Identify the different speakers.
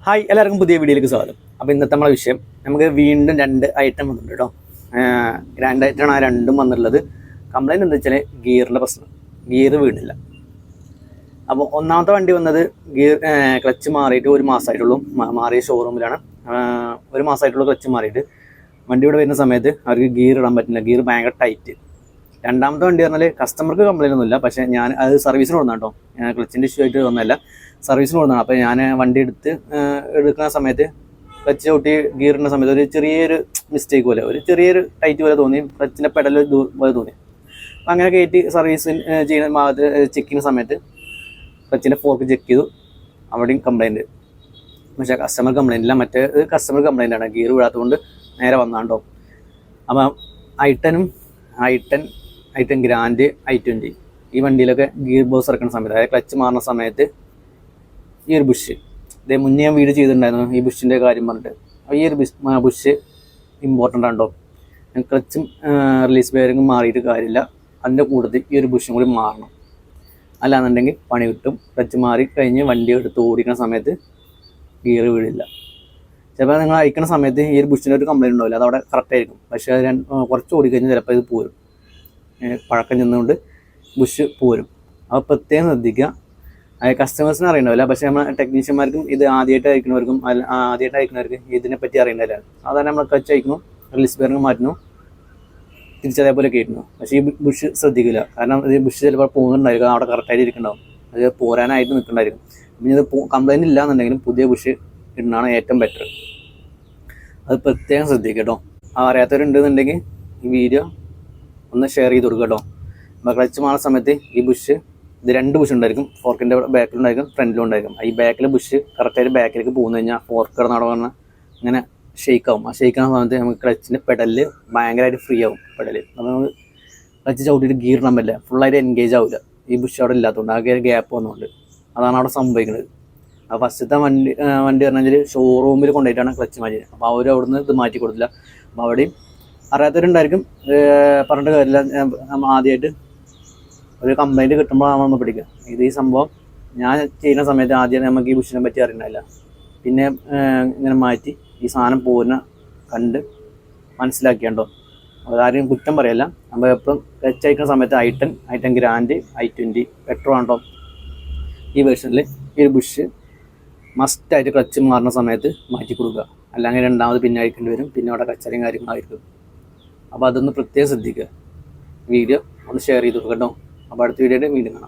Speaker 1: Hi, എല്ലാവർക്കും പുതിയ വീഡിയോയിലേക്ക് സ്വാഗതം. അപ്പോൾ ഇന്നത്തെ നമ്മളെ വിഷയം നമുക്ക് വീണ്ടും രണ്ട് ഐറ്റം വന്നിട്ടുണ്ട് കേട്ടോ. ഗ്രാൻഡ് ഐറ്റമാണ് ആ രണ്ടും വന്നിട്ടുള്ളത്. കംപ്ലൈൻറ്റ് എന്താ വെച്ചാൽ ഗിയറിൻ്റെ പ്രശ്നം, ഗിയർ വീണില്ല. അപ്പോൾ ഒന്നാമത്തെ വണ്ടി വന്നത് ക്ലച്ച് മാറിയിട്ട് ഒരു മാസമായിട്ടുള്ളൂ. മാറിയ ഷോറൂമിലാണ്. ഒരു മാസമായിട്ടുള്ളൂ ക്ലച്ച് മാറിയിട്ട്. വണ്ടി ഇവിടെ വരുന്ന സമയത്ത് അവർക്ക് ഗിയർ ഇടാൻ പറ്റില്ല, ഗിയർ ഭയങ്കര ടൈറ്റ്. രണ്ടാമത്തെ വണ്ടി പറഞ്ഞാൽ കസ്റ്റമർക്ക് കംപ്ലൈൻ്റ് ഒന്നുമില്ല, പക്ഷേ ഞാൻ അത് സർവീസിന് കൊടുക്കണം കേട്ടോ. ക്ലച്ചിൻ്റെ ഇഷ്യൂ ആയിട്ട് ഒന്നുമല്ല, സർവീസിന് കൊടുക്കണം. അപ്പോൾ ഞാൻ വണ്ടി എടുക്കുന്ന സമയത്ത് ക്ലച്ച് ചവിട്ടി ഗിയറിൻ്റെ സമയത്ത് ഒരു ചെറിയൊരു മിസ്റ്റേക്ക് പോലെ, ഒരു ചെറിയൊരു ടൈറ്റ് പോലെ തോന്നി, ക്ലച്ചിൻ്റെ പെഡൽ പോലെ തോന്നി. അപ്പോൾ അങ്ങനെ കയറ്റി സർവീസ് ചെയ്യുന്ന ഭാഗത്ത് ചെക്ക് ചെയ്യുന്ന സമയത്ത് ക്ലച്ചിൻ്റെ ഫോർക്ക് ചെക്ക് ചെയ്തു, അവിടെയും കംപ്ലൈൻറ്റ്. പക്ഷേ കസ്റ്റമർ കംപ്ലൈൻ്റ് ഇല്ല, മറ്റേ കസ്റ്റമർ കംപ്ലൈൻ്റ് ആണ്, ഗിയർ വീഴാത്തതുകൊണ്ട് നേരെ വന്നാണ്ടോ. അപ്പം ഐ10 ഗ്രാൻഡ് i20 ഈ വണ്ടിയിലൊക്കെ ഗിയർ ബോക്സ് ഇറക്കുന്ന സമയത്ത്, അതായത് ക്ലച്ച് മാറുന്ന സമയത്ത് ഈ ഒരു ബുഷ്, ഇതേ മുന്നേ ഞാൻ വീഡിയോ ചെയ്തിട്ടുണ്ടായിരുന്നു ഈ ബുഷിൻ്റെ കാര്യം പറഞ്ഞിട്ട്. അപ്പോൾ ഈ ഒരു ബുഷ് ഇമ്പോർട്ടൻ്റ് ആണോ. ക്ലച്ചും റിലീസ് ബെയറിങ്ങും മാറിയിട്ട് കാര്യമില്ല, അതിൻ്റെ കൂട്ടത്തിൽ ഈ ഒരു ബുഷും കൂടി മാറണം. അല്ലാന്നുണ്ടെങ്കിൽ പണി കിട്ടും. ക്ലച്ച് മാറി കഴിഞ്ഞ് വണ്ടി എടുത്ത് ഓടിക്കുന്ന സമയത്ത് ഗിയർ വീഴില്ല. ചിലപ്പോൾ നിങ്ങൾ അയക്കുന്ന സമയത്ത് ഈ ഒരു ബുഷിൻ്റെ ഒരു കംപ്ലൈൻറ്റ് ഉണ്ടാവില്ല, അതവിടെ കറക്റ്റായിരിക്കും. പക്ഷേ അത് കുറച്ച് ഓടിക്കഴിഞ്ഞാൽ ചിലപ്പോൾ ഇത് പോരും, പഴക്കം ചെന്നുകൊണ്ട് ബുഷ് പോരും. അപ്പോൾ പ്രത്യേകം ശ്രദ്ധിക്കുക. അത് കസ്റ്റമേഴ്സിന് അറിയണ്ടാവില്ല, പക്ഷേ നമ്മൾ ടെക്നീഷ്യന്മാർക്കും ഇത് ആദ്യമായിട്ട് അയക്കുന്നവർക്ക് ഇതിനെപ്പറ്റി അറിയണ്ടാവില്ല. സാധാരണ നമ്മൾ ക്ലച്ച് അയക്കുന്നു, റിലീസ് ബെയറിങ് മാറ്റുന്നു, തിരിച്ചതേപോലെ കയറ്റുന്നു. പക്ഷേ ഈ ബുഷ് ശ്രദ്ധിക്കില്ല. കാരണം ഈ ബുഷ് ചിലപ്പോൾ പോകുന്നുണ്ടായിരിക്കും, അവിടെ കറക്റ്റായിട്ട് ഇരിക്കുന്നുണ്ടാവും, അത് പോരാനായിട്ട് നിൽക്കുന്നുണ്ടായിരിക്കും. പിന്നെ ഇത് കംപ്ലൈൻറ്റ് ഇല്ല എന്നുണ്ടെങ്കിലും പുതിയ ബുഷ് ഇടുന്നതാണ് ഏറ്റവും ബെറ്റർ. അത് പ്രത്യേകം ശ്രദ്ധിക്കുക കേട്ടോ. അറിയാത്തവരുണ്ടെന്നുണ്ടെങ്കിൽ ഈ വീഡിയോ ഒന്ന് ഷെയർ ചെയ്ത് കൊടുക്കുക കേട്ടോ. അപ്പോൾ ക്ലച്ച് മാറുന്ന സമയത്ത് ഈ ബുഷ്, ഇത് രണ്ട് ബുഷ് ഉണ്ടായിരിക്കും, ഫോർക്കിൻ്റെ ബാക്കിലുണ്ടായിരിക്കും, ഫ്രണ്ടിലും ഉണ്ടായിരിക്കും. ഈ ബാക്കിൽ ബുഷ് കറക്റ്റായിട്ട് ബാക്കിലേക്ക് പോകുന്നു കഴിഞ്ഞാൽ ഫോർക്ക് കിടന്നാടെ പറഞ്ഞാൽ ഇങ്ങനെ ഷെയ്ക്കാവും. ആ ഷെയ്ക്കാവുന്ന സമയത്ത് നമുക്ക് ക്ലച്ചിൻ്റെ പെഡലിൽ ഭയങ്കരമായിട്ട് ഫ്രീ ആവും പെഡൽ. അപ്പോൾ നമുക്ക് ക്ലച്ച് ചവിട്ടിയിട്ട് ഗിയർ ഇടാൻ പറ്റില്ല, ഫുള്ളായിട്ട് എൻഗേജ് ആവില്ല, ഈ ബുഷ് അവിടെ ഇല്ലാത്തതുകൊണ്ട്, ആകെ ഗ്യാപ്പ് വന്നുകൊണ്ട്. അതാണ് അവിടെ സംഭവിക്കുന്നത്. ആ ഫസ്റ്റത്തെ വണ്ടി പറഞ്ഞാൽ ഷോറൂമിൽ കൊണ്ടുപോയിട്ടാണ് ക്ലച്ച് മാറ്റിയത്. അപ്പോൾ അവർ അവിടുന്ന് ഇത് മാറ്റി കൊടുത്തില്ല. അപ്പോൾ അവിടെയും അറിയാത്തവരുണ്ടായിരിക്കും, പറഞ്ഞിട്ട് കാര്യമില്ല. ആദ്യമായിട്ട് ഒരു കംപ്ലൈൻറ്റ് കിട്ടുമ്പോഴാണ് നമ്മൾ പഠിക്കുക. ഇത് ഈ സംഭവം ഞാൻ ചെയ്യുന്ന സമയത്ത് ആദ്യം നമുക്ക് ഈ ബുഷിനെ പറ്റി അറിയണില്ല. പിന്നെ ഇങ്ങനെ മാറ്റി ഈ സാധനം പോകുന്ന കണ്ട് മനസ്സിലാക്കിയാണ്ടോ. അതാരും കുറ്റം പറയല്ല. നമ്മൾ എപ്പോഴും ക്ലച്ച് അയക്കുന്ന സമയത്ത് ഐ10 ഗ്രാൻഡ് i20 പെട്രോൾ ആണോ ഈ വേർഷനിൽ ഈ ഒരു ബുഷ് മസ്റ്റായിട്ട് ക്ലച്ച് മാറുന്ന സമയത്ത് മാറ്റി കൊടുക്കുക. അല്ലെങ്കിൽ രണ്ടാമത് പിന്നെ അയക്കേണ്ടി വരും, പിന്നെ അവിടെ കച്ചറയും കാര്യങ്ങളായിരിക്കും. അപ്പോൾ അതൊന്ന് പ്രത്യേകം ശ്രദ്ധിക്കുക. വീഡിയോ ഒന്ന് ഷെയർ ചെയ്ത് കൊടുക്കുക കേട്ടോ. അപ്പോൾ അടുത്ത വീഡിയോയുടെ വീണ്ടും കാണാം.